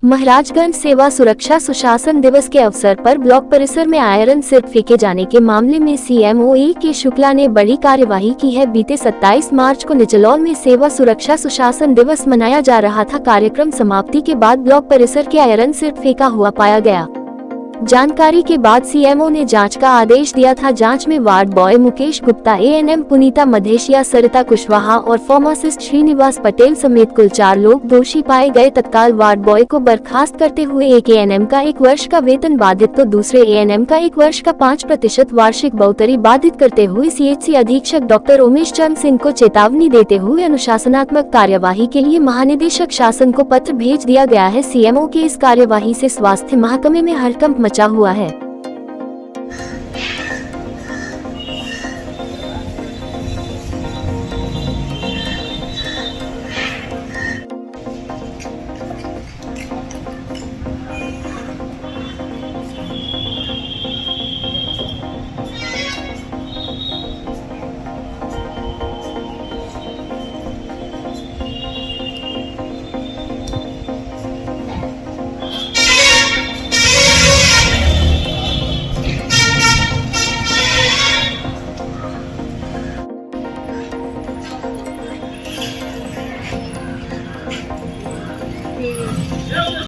महाराजगंज सेवा सुरक्षा सुशासन दिवस के अवसर पर ब्लॉक परिसर में आयरन सिर्फ फेंके जाने के मामले में सीएमओ के शुक्ला ने बड़ी कार्यवाही की है। बीते 27 मार्च को निचलौल में सेवा सुरक्षा सुशासन दिवस मनाया जा रहा था। कार्यक्रम समाप्ति के बाद ब्लॉक परिसर के आयरन सिर्फ फेंका हुआ पाया गया। जानकारी के बाद सीएमओ ने जांच का आदेश दिया था। जांच में ward boy Mukesh Gupta, ANM Punita Madheshiya, Sarita Kushwaha और फार्मासिस्ट श्रीनिवास पटेल समेत कुल 4 लोग दोषी पाए गए। तत्काल वार्ड बॉय को बर्खास्त करते हुए एक एएनएम का 1 वर्ष का वेतन बाधित तो दूसरे एएनएम का 1 वर्ष का 5% वार्षिक बढ़ोतरी बाधित करते हुए सीएचसी अधीक्षक डॉक्टर उमेश चंद सिंह को चेतावनी देते हुए अनुशासनात्मक कार्यवाही के लिए महानिदेशक शासन को पत्र भेज दिया गया है। सीएमओ की इस कार्यवाही से स्वास्थ्य महकमे में हड़कंप मचा हुआ है।